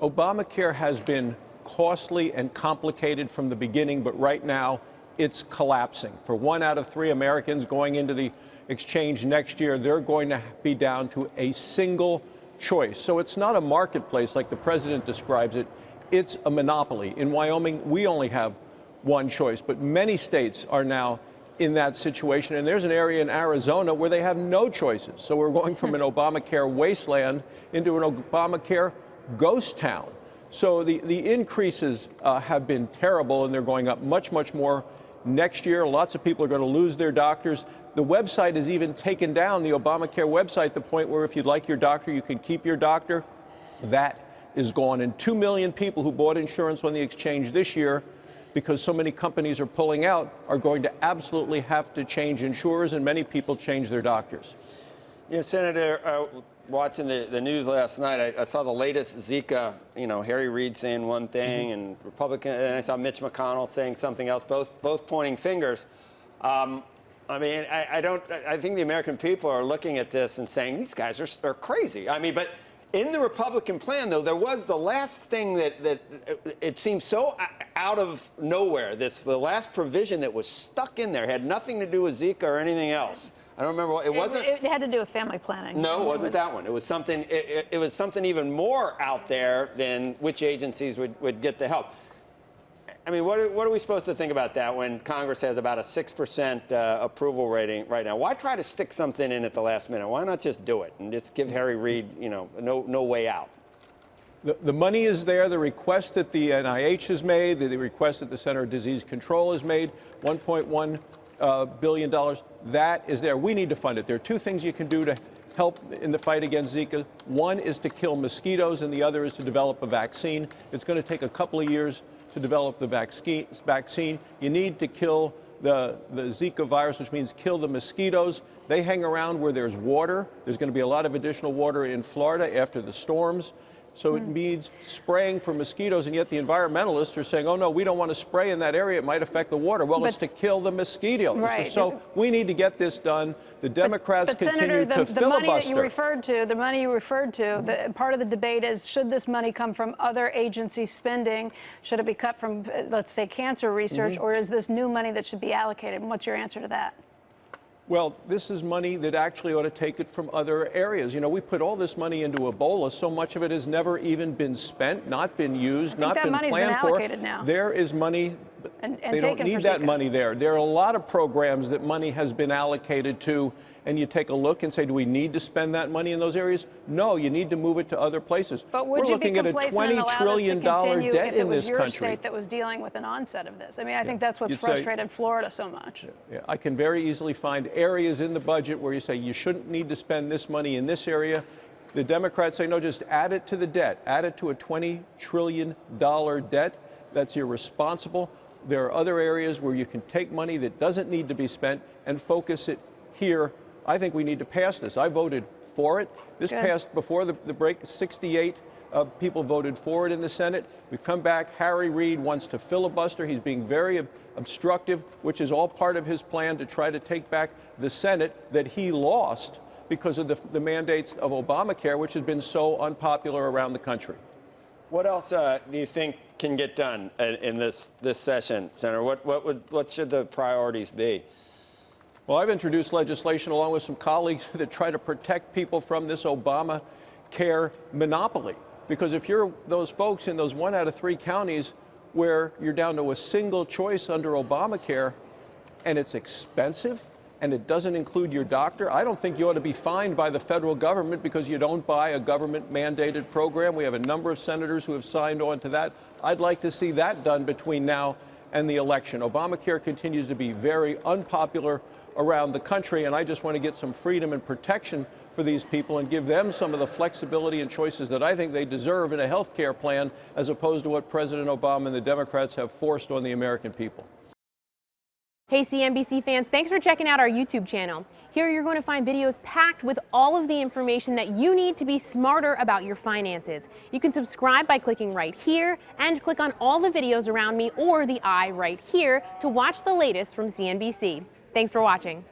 Obamacare has been costly and complicated from the beginning, but right now it's collapsing. For 1 out of 3 Americans going into the exchange next year, they're going to be down to a single choice. So it's not a marketplace like the president describes it. It's a monopoly. In Wyoming, we only have one choice, but many states are now in that situation. And there's an area in Arizona where they have no choices. So we're going from an Obamacare wasteland into an Obamacare ghost town. So the increases have been terrible, and they're going up much, much more next year. Lots of people are going to lose their doctors. The website is even taken down, the Obamacare website, the point where if you'd like your doctor, you can keep your doctor. That is gone. And 2 million people who bought insurance on the exchange this year, because so many companies are pulling out, are going to absolutely have to change insurers, and many people change their doctors. You know, Senator, watching the news last night, I saw the latest Zika, Harry Reid saying one thing and Republican, and I saw Mitch McConnell saying something else, both pointing fingers. I mean, I think the American people are looking at this and saying, these guys are crazy. I mean, but in the Republican plan, though, there was the last thing that it seemed so out of nowhere. The last provision that was stuck in there had nothing to do with Zika or anything else. I don't remember what it wasn't. It had to do with family planning. No, it wasn't that one. It was something. It was something even more out there than which agencies would get the help. I mean, what are we supposed to think about that when Congress has about a 6% approval rating right now? Why try to stick something in at the last minute? Why not just do it and just give Harry Reid, no way out? The money is there. The request that the NIH has made, the request that the Center of Disease Control has made, $1.1 billion, that is there. We need to fund it. There are two things you can do to help in the fight against Zika. One is to kill mosquitoes, and the other is to develop a vaccine. It's going to take a couple of years to develop the vaccine. You need to kill the Zika virus, which means kill the mosquitoes. They hang around where there's water. There's going to be a lot of additional water in Florida after the storms. So it means spraying for mosquitoes, and yet the environmentalists are saying, oh, no, we don't want to spray in that area. It might affect the water. Well, it's to kill the mosquitoes. Right. So we need to get this done. The Democrats continue to filibuster. The money that you referred to, part of the debate is, should this money come from other agency spending? Should it be cut from, let's say, cancer research? Or is this new money that should be allocated? And what's your answer to that? Well, this is money that actually ought to take it from other areas. We put all this money into Ebola. So much of it has never even been spent, not been used, not been planned for. That money's been allocated now. There is money. They don't need that money there. There are a lot of programs that money has been allocated to, and you take a look and say, do we need to spend that money in those areas? No, you need to move it to other places. But would you be complacent and allow this to continue debt if it in was this your country. State that was dealing with an onset of this? I mean, I think that's what's frustrated Florida so much. Yeah, I can very easily find areas in the budget where you say you shouldn't need to spend this money in this area. The Democrats say, no, just add it to the debt. Add it to a $20 trillion debt. That's irresponsible. There are other areas where you can take money that doesn't need to be spent and focus it here. I think we need to pass this. I voted for it. This passed before the break. 68 people voted for it in the Senate. We've come back. Harry Reid wants to filibuster. He's being very obstructive, which is all part of his plan to try to take back the Senate that he lost because of the mandates of Obamacare, which has been so unpopular around the country. What else do you think can get done in this session, Senator? What should the priorities be? Well, I've introduced legislation along with some colleagues that try to protect people from this Obamacare monopoly. Because if you're those folks in those 1 out of 3 counties where you're down to a single choice under Obamacare, and it's expensive, and it doesn't include your doctor, I don't think you ought to be fined by the federal government because you don't buy a government-mandated program. We have a number of senators who have signed on to that. I'd like to see that done between now and the election. Obamacare continues to be very unpopular around the country, and I just want to get some freedom and protection for these people and give them some of the flexibility and choices that I think they deserve in a health care plan, as opposed to what President Obama and the Democrats have forced on the American people. Hey CNBC fans, thanks for checking out our YouTube channel. Here you're going to find videos packed with all of the information that you need to be smarter about your finances. You can subscribe by clicking right here and click on all the videos around me or the eye right here to watch the latest from CNBC. Thanks for watching.